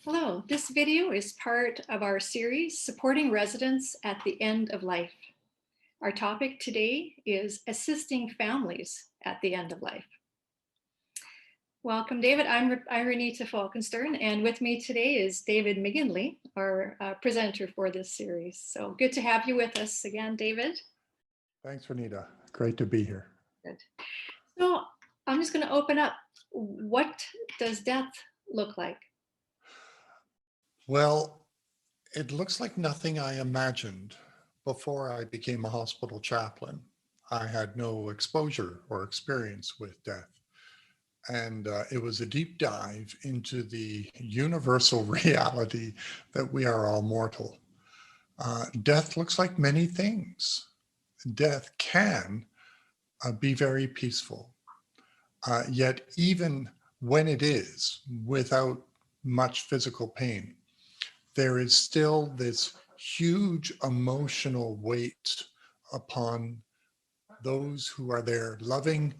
Hello, this video is part of our series supporting residents at the end of life. Our topic today is assisting families at the end of life. Welcome, David. I'm Renita Falkenstern, and with me today is David Maginley, our presenter for this series. So good to have you with us again, David. Thanks, Renita. Great to be here. Good. So I'm just going to open up. What does death look like? Well, it looks like nothing I imagined before I became a hospital chaplain. I had no exposure or experience with death. And it was a deep dive into the universal reality that we are all mortal. Death looks like many things. Death can be very peaceful. Yet even when it is without much physical pain, there is still this huge emotional weight upon those who are there loving,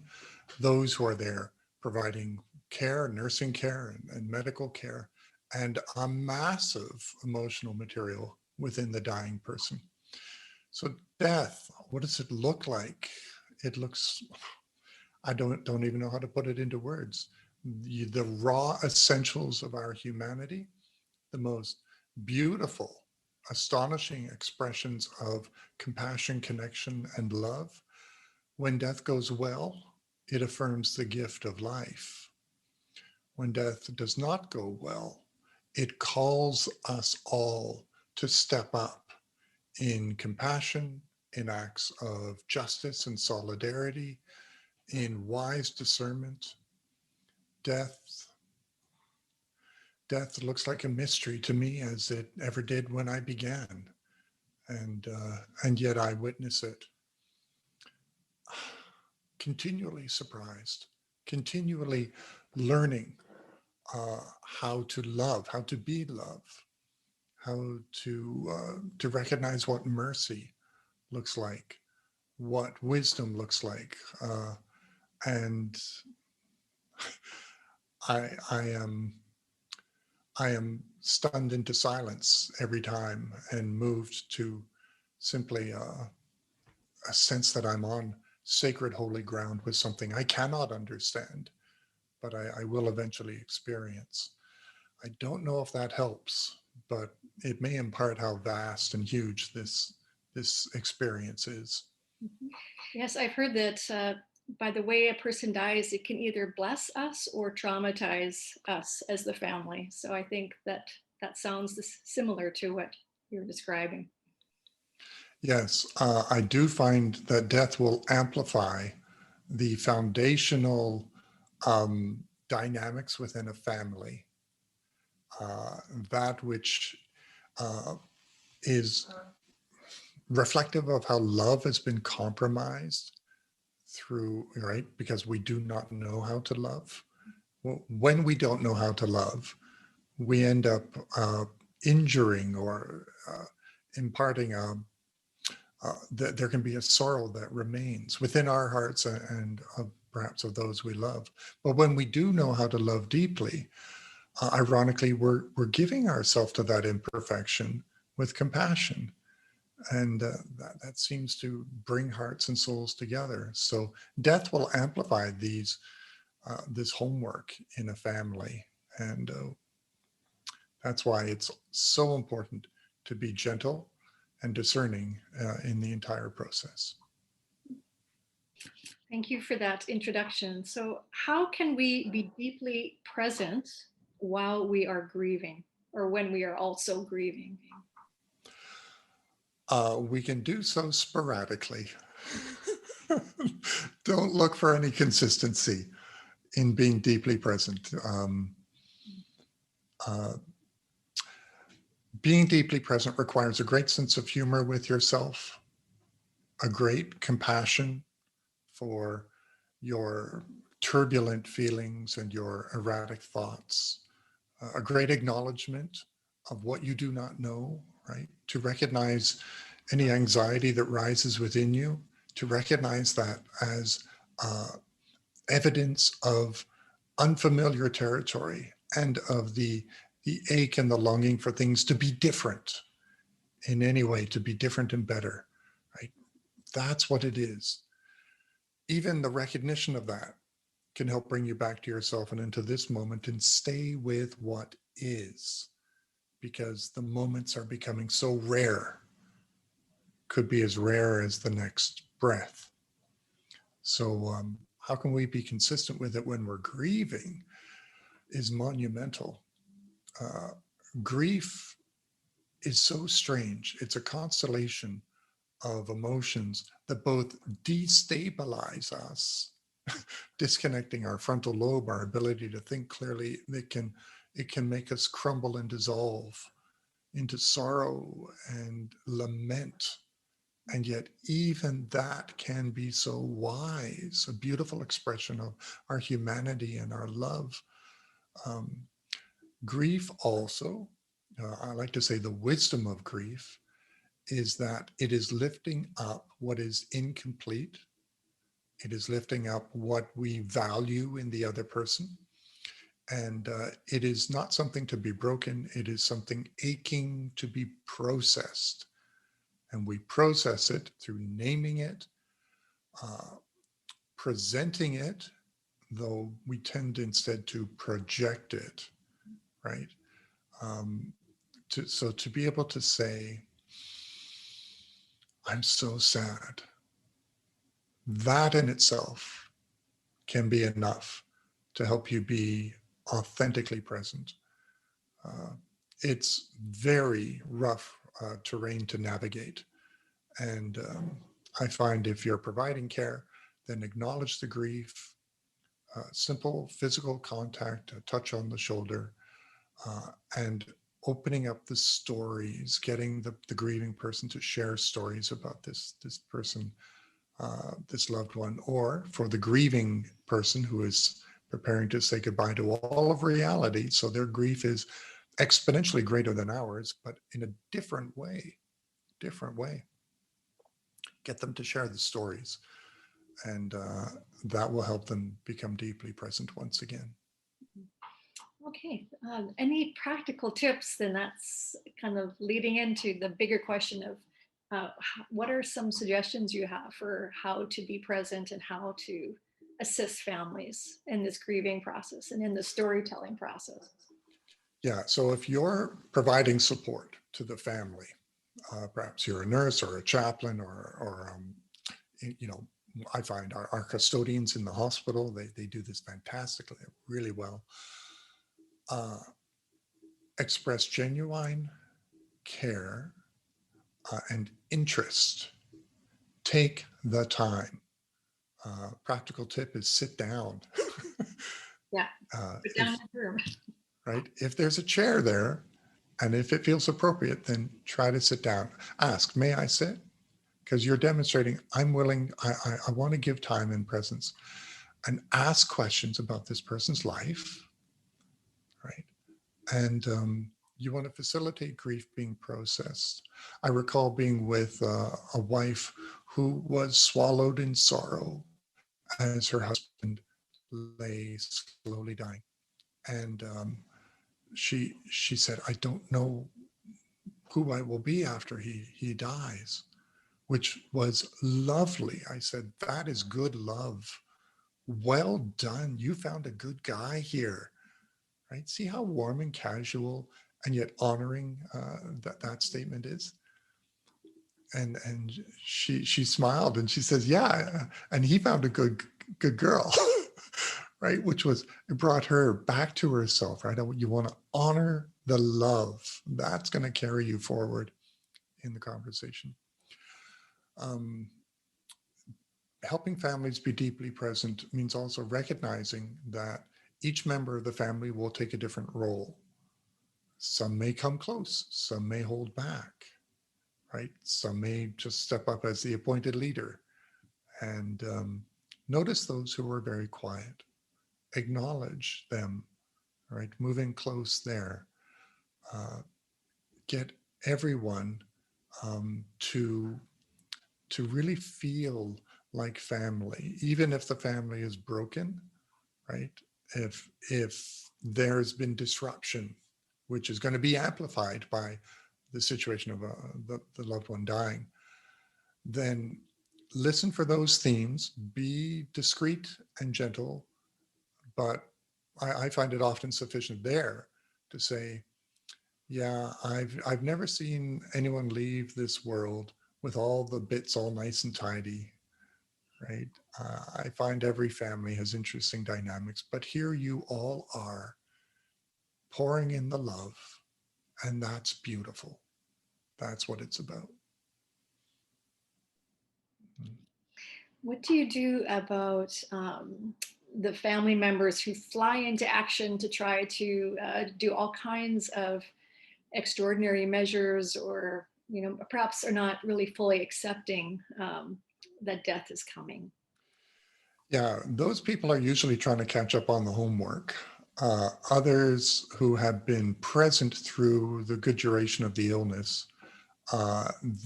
those who are there providing care, nursing care, and medical care, and a massive emotional material within the dying person. So death, what does it look like? It looks, I don't even know how to put it into words. The raw essentials of our humanity, the most beautiful, astonishing expressions of compassion, connection, and love. When death goes well, it affirms the gift of life. When death does not go well, it calls us all to step up in compassion, in acts of justice and solidarity, in wise discernment. Death looks like a mystery to me, as it ever did when I began, and yet I witness it. Continually surprised, continually learning how to love, how to be love, how to recognize what mercy looks like, what wisdom looks like, and I am stunned into silence every time and moved to simply a sense that I'm on sacred holy ground with something I cannot understand, but I will eventually experience. I don't know if that helps, but it may impart how vast and huge this experience is. Yes, I've heard that by the way a person dies, it can either bless us or traumatize us as the family. So I think that sounds similar to what you're describing. Yes, I do find that death will amplify the foundational dynamics within a family, that which is reflective of how love has been compromised through, right? Because we do not know how to love. When we don't know how to love, we end up injuring or imparting there can be a sorrow that remains within our hearts and perhaps of those we love. But when we do know how to love deeply, ironically, we're giving ourselves to that imperfection with compassion. And that seems to bring hearts and souls together. So death will amplify this homework in a family. And that's why it's so important to be gentle and discerning in the entire process. Thank you for that introduction. So how can we be deeply present while we are grieving, or when we are also grieving? We can do so sporadically. Don't look for any consistency in being deeply present. Being deeply present requires a great sense of humor with yourself, a great compassion for your turbulent feelings and your erratic thoughts, a great acknowledgement of what you do not know, right? To recognize any anxiety that rises within you, to recognize that as evidence of unfamiliar territory and of the the ache and the longing for things to be different in any way, to be different and better, right? That's what it is. Even the recognition of that can help bring you back to yourself and into this moment and stay with what is, because the moments are becoming so rare, could be as rare as the next breath. So, how can we be consistent with it when we're grieving is monumental. Uh, Grief is so strange. It's a constellation of emotions that both destabilize us, disconnecting our frontal lobe, our ability to think clearly. It can make us crumble and dissolve into sorrow and lament. And yet, even that can be so wise, a beautiful expression of our humanity and our love. Um, Grief also, I like to say the wisdom of grief is that it is lifting up what is incomplete. It is lifting up what we value in the other person. And it is not something to be broken, it is something aching to be processed. And we process it through naming it, uh, presenting it, though we tend instead to project it, right? Um, so to be able to say, I'm so sad, that in itself can be enough to help you be authentically present. Uh, it's very rough terrain to navigate. And I find if you're providing care, then acknowledge the grief, simple physical contact, a touch on the shoulder, and opening up the stories, getting the grieving person to share stories about this person, this loved one, or for the grieving person who is preparing to say goodbye to all of reality. So their grief is exponentially greater than ours, but in a different way, different way. Get them to share the stories, and that will help them become deeply present once again. Okay, any practical tips? Then that's kind of leading into the bigger question of what are some suggestions you have for how to be present and how to assist families in this grieving process and in the storytelling process? Yeah, so if you're providing support to the family, perhaps you're a nurse or a chaplain or you know, I find our custodians in the hospital, they do this fantastically, really well. Uh, Express genuine care and interest. Take the time. Practical tip is sit down. Yeah, put down If that room. right, if there's a chair there, and if it feels appropriate, then try to sit down. Ask, may I sit? Because you're demonstrating I'm willing. I want to give time and presence, and ask questions about this person's life, right? And you want to facilitate grief being processed. I recall being with a wife who was swallowed in sorrow as her husband lay slowly dying. And she said, I don't know who I will be after he dies, which was lovely. I said, that is good love. Well done. You found a good guy here, right? See how warm and casual and yet honoring that statement is. And she smiled and she says, yeah, and he found a good girl, right? Which was, it brought her back to herself, right? You want to honor the love that's going to carry you forward in the conversation. Um, Helping families be deeply present means also recognizing that each member of the family will take a different role. Some may come close, some may hold back, right? Some may just step up as the appointed leader. And notice those who are very quiet, acknowledge them, right? Moving close there. Uh, get everyone to really feel like family, even if the family is broken, right? If there's been disruption, which is going to be amplified by the situation of the loved one dying, then listen for those themes, be discreet and gentle, but I find it often sufficient there to say, yeah, I've never seen anyone leave this world with all the bits all nice and tidy, right? I find every family has interesting dynamics, but here you all are pouring in the love, and that's beautiful. That's what it's about. What do you do about the family members who fly into action to try to do all kinds of extraordinary measures, or perhaps are not really fully accepting that death is coming? Yeah, those people are usually trying to catch up on the homework. Others who have been present through the good duration of the illness,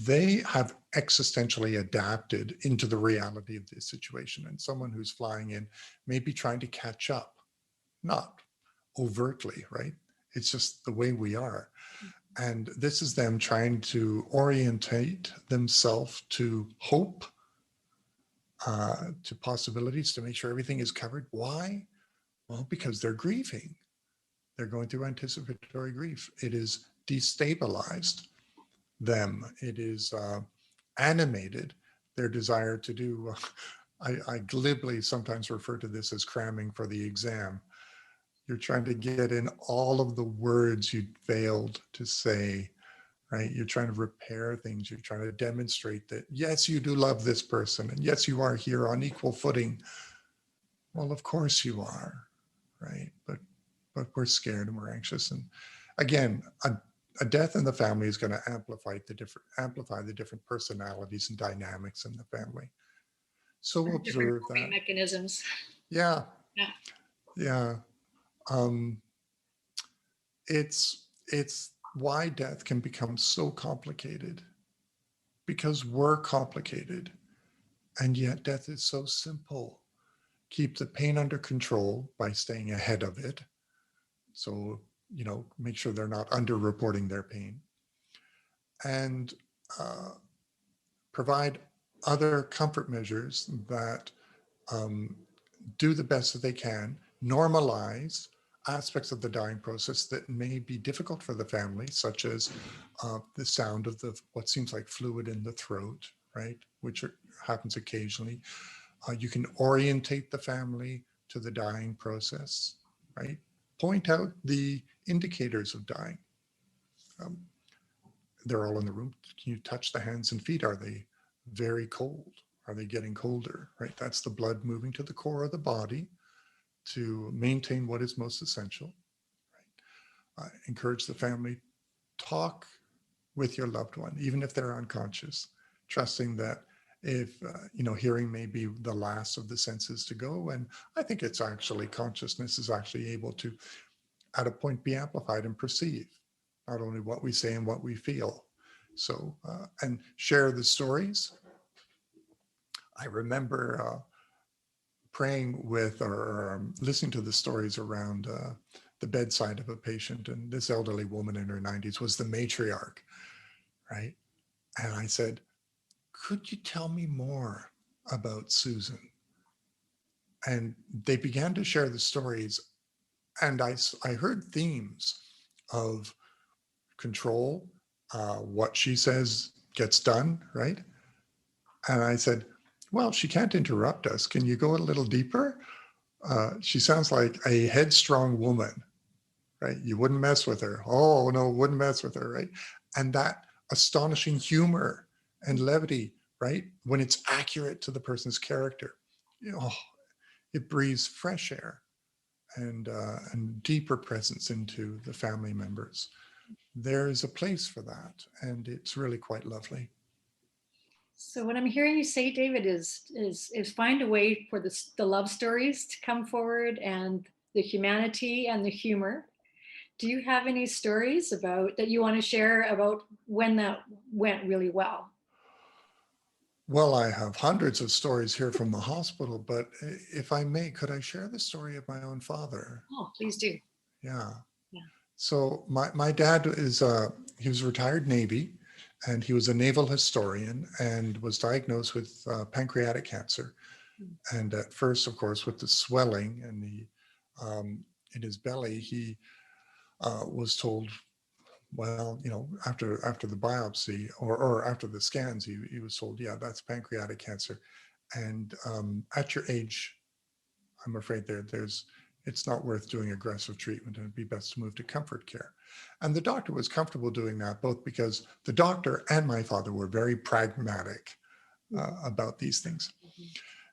they have existentially adapted into the reality of this situation. And someone who's flying in may be trying to catch up, not overtly, right? It's just the way we are. And this is them trying to orientate themselves to hope, to possibilities, to make sure everything is covered. Why? Well, because they're grieving. They're going through anticipatory grief. It is destabilized them. It is animated their desire to do. I glibly sometimes refer to this as cramming for the exam. You're trying to get in all of the words you failed to say, right? You're trying to repair things. You're trying to demonstrate that, yes, you do love this person. And yes, you are here on equal footing. Well, of course you are, right? But we're scared and we're anxious. And again, a death in the family is going to amplify the different personalities and dynamics in the family. So Different observe coping that. mechanisms. Yeah, Yeah. yeah. Um, it's why death can become so complicated, because we're complicated, and yet death is so simple. Keep the pain under control by staying ahead of it. So, make sure they're not underreporting their pain, and uh, provide other comfort measures that um, do the best that they can, normalize aspects of the dying process that may be difficult for the family, such as the sound of what seems like fluid in the throat, right, which happens occasionally. You can orientate the family to the dying process, right? Point out the indicators of dying. Um, they're all in the room. Can you touch the hands and feet? Are they very cold? Are they getting colder, right? That's the blood moving to the core of the body to maintain what is most essential. Right? Encourage the family, talk with your loved one, even if they're unconscious, trusting that if, hearing may be the last of the senses to go. And I think it's actually consciousness is actually able to, at a point, be amplified and perceive not only what we say and what we feel. So, and share the stories. I remember praying with or listening to the stories around the bedside of a patient. And this elderly woman in her 90s was the matriarch, right? And I said, could you tell me more about Susan? And they began to share the stories. And I heard themes of control, what she says gets done, right? And I said, well, she can't interrupt us. Can you go a little deeper? She sounds like a headstrong woman, right? You wouldn't mess with her. Oh, no, wouldn't mess with her, right? And that astonishing humor and levity, right? When it's accurate to the person's character, it breathes fresh air and deeper presence into the family members. There is a place for that, and it's really quite lovely. So what I'm hearing you say, David, is find a way for the love stories to come forward, and the humanity and the humor. Do you have any stories about that you want to share about when that went really well? Well, I have hundreds of stories here from the hospital, but if I may, could I share the story of my own father? Oh, please do. Yeah. Yeah. So my dad is he was retired Navy, and he was a naval historian and was diagnosed with pancreatic cancer. And at first, of course, with the swelling and the in his belly, he was told, well, after the biopsy or after the scans, he was told, yeah, that's pancreatic cancer. And at your age, I'm afraid there's it's not worth doing aggressive treatment, and it'd be best to move to comfort care. And the doctor was comfortable doing that, both because the doctor and my father were very pragmatic about these things.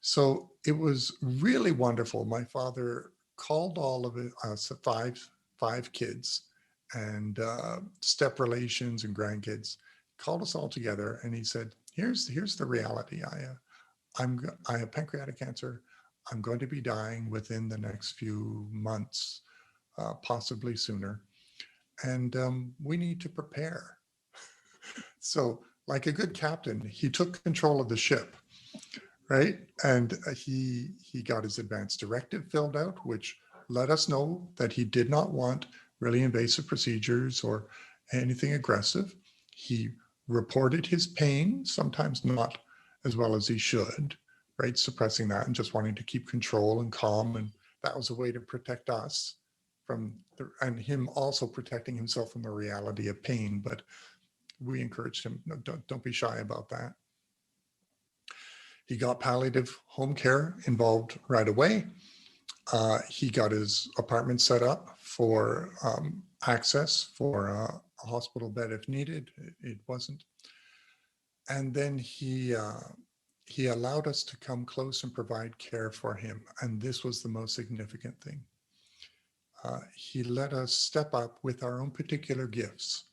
So it was really wonderful. My father called all of us five kids and step relations and grandkids, called us all together, and he said, "Here's the reality. I have pancreatic cancer. I'm going to be dying within the next few months, possibly sooner, and we need to prepare." So, like a good captain, he took control of the ship, right? And he got his advance directive filled out, which let us know that he did not want really invasive procedures or anything aggressive. He reported his pain, sometimes not as well as he should, right? Suppressing that and just wanting to keep control and calm. And that was a way to protect us and him also protecting himself from the reality of pain. But we encouraged him, no, don't be shy about that. He got palliative home care involved right away. He got his apartment set up for access for a hospital bed if needed. It wasn't. And then he allowed us to come close and provide care for him. And this was the most significant thing. He let us step up with our own particular gifts.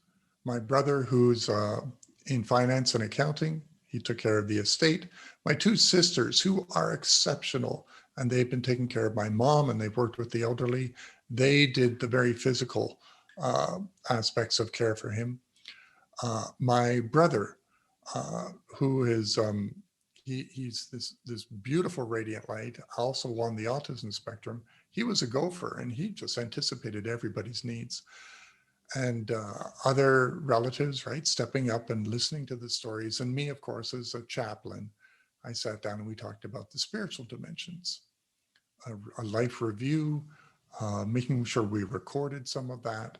My brother, who's in finance and accounting, he took care of the estate. My two sisters, who are exceptional, and they've been taking care of my mom and they've worked with the elderly, they did the very physical aspects of care for him. My brother, who is he's this beautiful radiant light, also on the autism spectrum. He was a gopher, and he just anticipated everybody's needs. And other relatives, right, stepping up and listening to the stories. And me, of course, as a chaplain, I sat down and we talked about the spiritual dimensions, a life review, making sure we recorded some of that,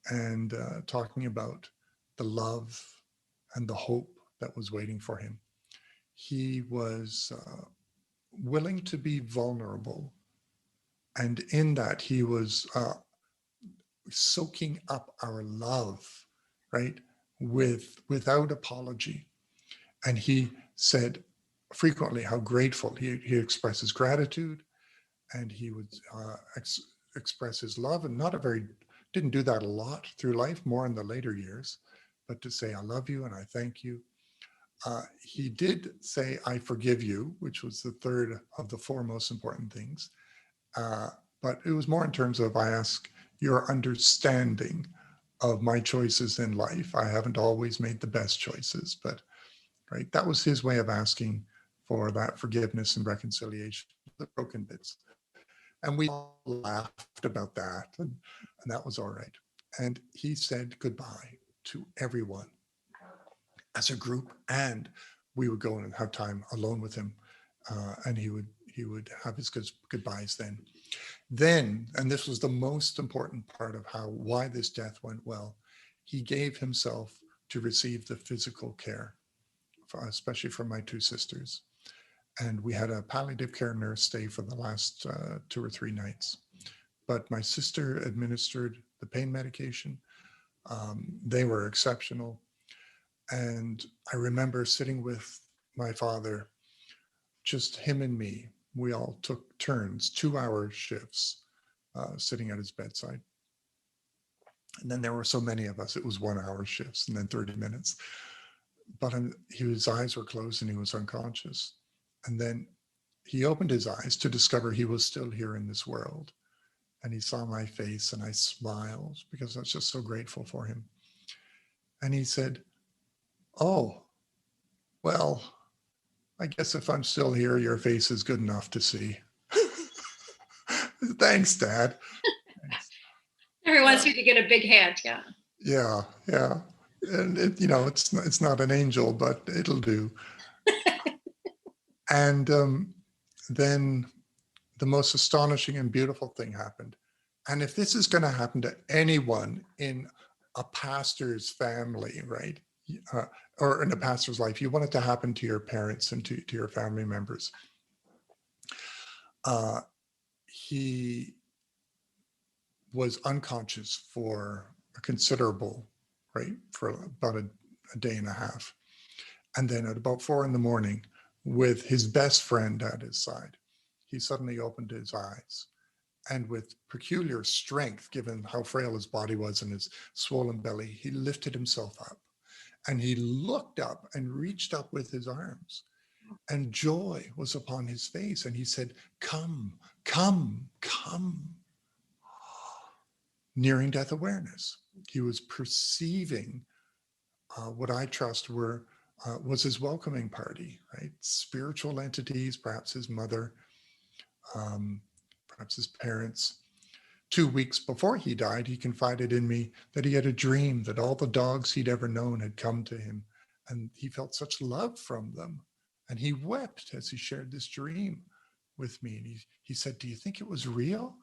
and talking about the love and the hope that was waiting for him. He was willing to be vulnerable. And in that, he was soaking up our love, right, without apology. And he said frequently how grateful he expresses gratitude, and he would express his love, and not a very didn't do that a lot through life, more in the later years, but to say I love you and I thank you. He did say I forgive you, which was the third of the four most important things. Uh, but it was more in terms of I ask your understanding of my choices in life. I haven't always made the best choices, but right, that was his way of asking for that forgiveness and reconciliation, the broken bits. And we all laughed about that, and that was all right. And he said goodbye to everyone as a group, and we would go and have time alone with him, and he would have his goodbyes then. Then, and this was the most important part of why this death went well, he gave himself to receive the physical care, especially for my two sisters. And we had a palliative care nurse stay for the last 2 or 3 nights. But my sister administered the pain medication. They were exceptional. And I remember sitting with my father, just him and me. We all took turns, 2 hour shifts, sitting at his bedside. And then there were so many of us, it was 1 hour shifts and then 30 minutes. But his eyes were closed and he was unconscious. And then he opened his eyes to discover he was still here in this world. And he saw my face and I smiled because I was just so grateful for him. And he said, "Oh, well, I guess if I'm still here, your face is good enough to see." Thanks, Dad. Thanks. Never wants Uh, me to get a big head. Yeah. yeah, yeah. And it's not an angel, but it'll do. And then the most astonishing and beautiful thing happened. And if this is going to happen to anyone in a pastor's family, right? Uh, or in a pastor's life, you want it to happen to your parents and to your family members. Uh, he was unconscious for a considerable, right, for about a day and a half. And then at about 4 in the morning, with his best friend at his side, he suddenly opened his eyes. And with peculiar strength, given how frail his body was and his swollen belly, he lifted himself up and he looked up and reached up with his arms. And joy was upon his face. And he said, "Come, come, come." Nearing death awareness. He was perceiving what I trust was his welcoming party, right? Spiritual entities, perhaps his mother, um, perhaps his parents. 2 weeks before he died, he confided in me that he had a dream that all the dogs he'd ever known had come to him, and he felt such love from them. And he wept as he shared this dream with me. And he said, "Do you think it was real?"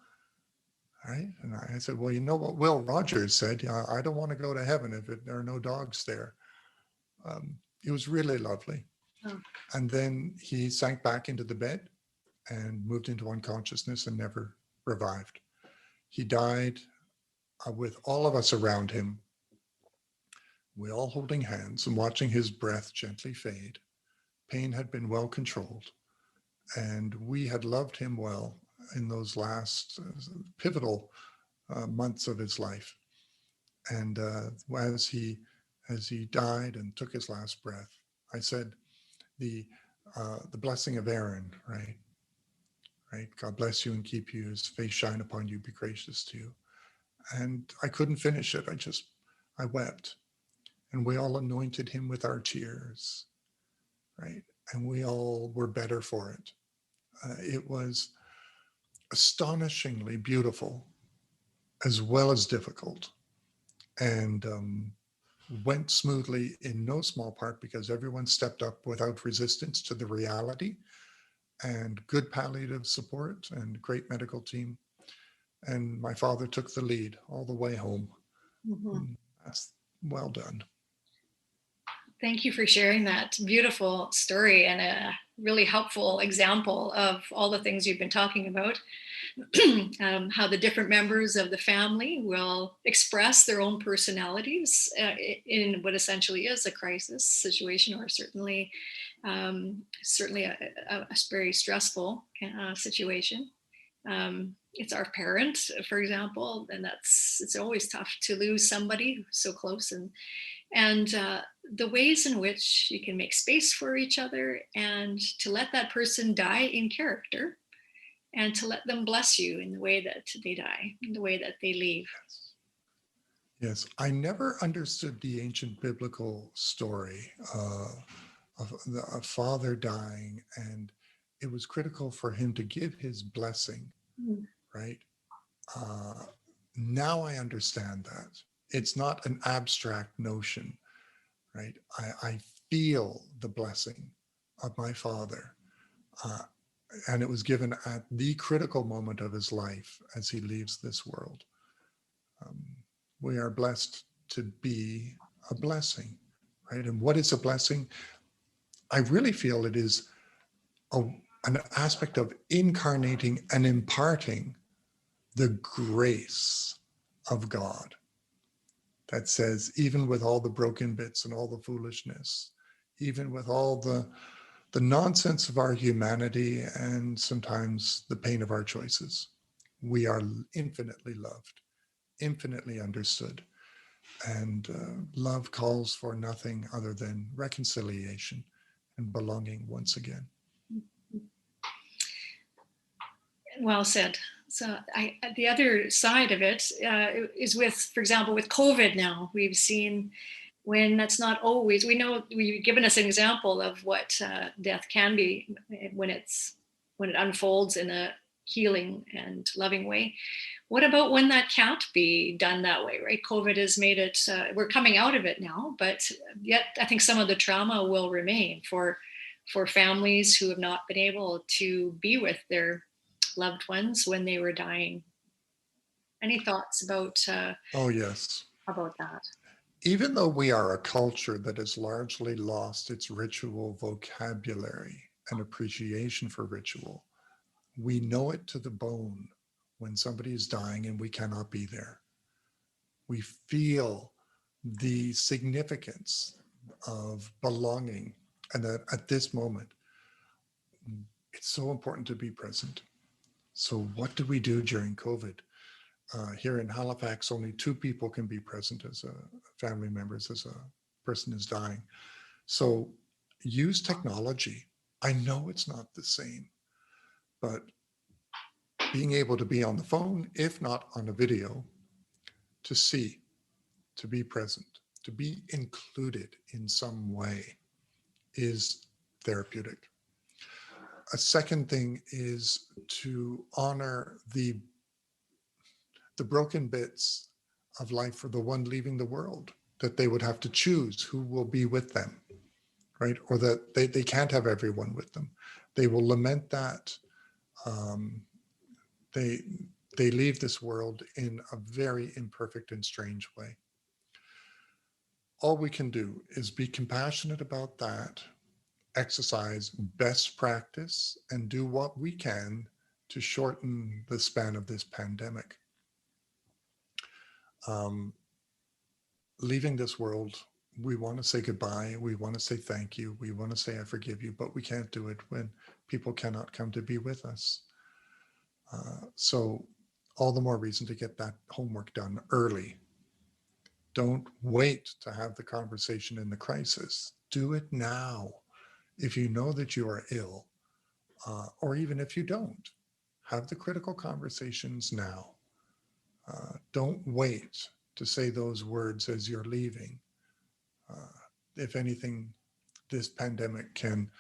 Right? And I said, "Well, you know what Will Rogers said, I don't want to go to heaven if there are no dogs there." It was really lovely. Oh, And then he sank back into the bed and moved into unconsciousness and never revived. He died with all of us around him, we all holding hands and watching his breath gently fade. Pain had been well controlled, and we had loved him well in those last pivotal months of his life. And as he died and took his last breath, I said, the blessing of Aaron, right? Right. God bless you and keep you. His face shine upon you. Be gracious to you. And I couldn't finish it. I wept, and we all anointed him with our tears, right? And we all were better for it. It was astonishingly beautiful as well as difficult, and went smoothly in no small part because everyone stepped up without resistance to the reality, and good palliative support and great medical team. And my father took the lead all the way home. mhm. That's well done. Thank you for sharing that beautiful story and a really helpful example of all the things you've been talking about. How the different members of the family will express their own personalities in what essentially is a crisis situation, or certainly a very stressful situation. It's our parent, for example, and it's always tough to lose somebody so close, and the ways in which you can make space for each other and to let that person die in character and to let them bless you in the way that they die, in the way that they leave. Yes, I never understood the ancient biblical story of a father dying, and it was critical for him to give his blessing, Mm. right? Uh, Now I understand that. It's not an abstract notion, right? I feel the blessing of my father. Uh, and it was given at the critical moment of his life as he leaves this world. Um, we are blessed to be a blessing, right? And what is a blessing? I really feel it is a, an aspect of incarnating and imparting the grace of God that says, even with all the broken bits and all the foolishness, even with all the nonsense of our humanity and sometimes the pain of our choices, we are infinitely loved, infinitely understood. And love calls for nothing other than reconciliation and belonging once again. Well said. So the other side of it is with, for example, with COVID now, we've seen when that's not always, we know you've given us an example of what death can be when it unfolds in healing and loving way. What about when that can't be done that way, right? COVID has made it, we're coming out of it now, but yet I think some of the trauma will remain for families who have not been able to be with their loved ones when they were dying. Any thoughts Oh, yes. about that? Even though we are a culture that has largely lost its ritual vocabulary and appreciation for ritual, we know it to the bone when somebody is dying and we cannot be there. We feel the significance of belonging, and that at this moment, it's so important to be present. So, what do we do during COVID? Here in Halifax, only 2 people can be present as a family members as a person is dying. So, use technology. I know it's not the same, but being able to be on the phone, if not on a video, to see, to be present, to be included in some way is therapeutic. A second thing is to honor the broken bits of life for the one leaving the world, that they would have to choose who will be with them, right? Or that they can't have everyone with them. They will lament that. Um, they they leave this world in a very imperfect and strange way. All we can do is be compassionate about that, exercise best practice, and do what we can to shorten the span of this pandemic. Um, Leaving this world, we want to say goodbye. We want to say thank you. We want to say I forgive you, but we can't do it when people cannot come to be with us. So, all the more reason to get that homework done early. Don't wait to have the conversation in the crisis. Do it now. If you know that you are ill, or even if you don't, have the critical conversations now. Don't wait to say those words as you're leaving. Uh, if anything, this pandemic can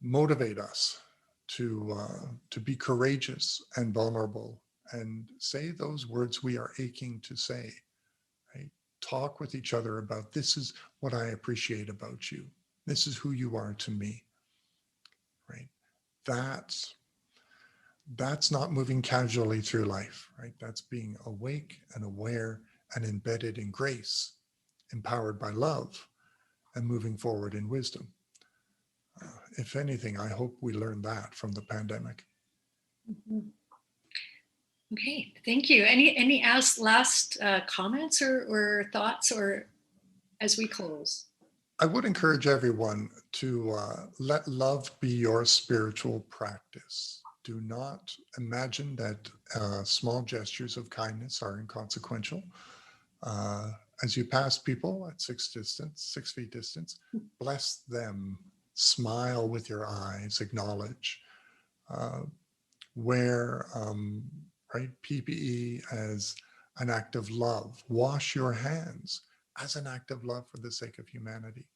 motivate us to be courageous and vulnerable and say those words we are aching to say. Right? Talk with each other about this is what I appreciate about you. This is who you are to me. Right? That's that's not moving casually through life, right? That's being awake and aware and embedded in grace, empowered by love, and moving forward in wisdom. If anything, I hope we learned that from the pandemic. Mhm. Okay, thank you. Any last comments or thoughts, or as we close? I would encourage everyone to let love be your spiritual practice. Do not imagine that small gestures of kindness are inconsequential. Uh, as you pass people at 6 feet distance, bless them, smile with your eyes, acknowledge, uh, wear right PPE as an act of love, wash your hands as an act of love for the sake of humanity,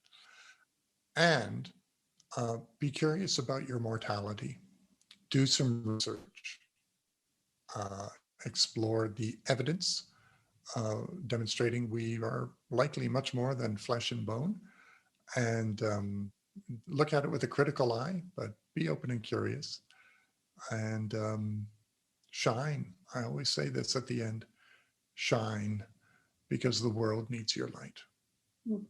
and be curious about your mortality. Do some research, uh, explore the evidence demonstrating we are likely much more than flesh and bone, and look at it with a critical eye, but be open and curious, and shine. I always say this at the end: shine, because the world needs your light. Mm.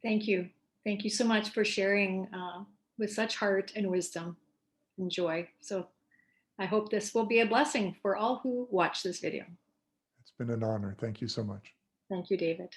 Thank you. Thank you so much for sharing with such heart and wisdom and joy. So I hope this will be a blessing for all who watch this video. It's been an honor. Thank you so much. Thank you, David.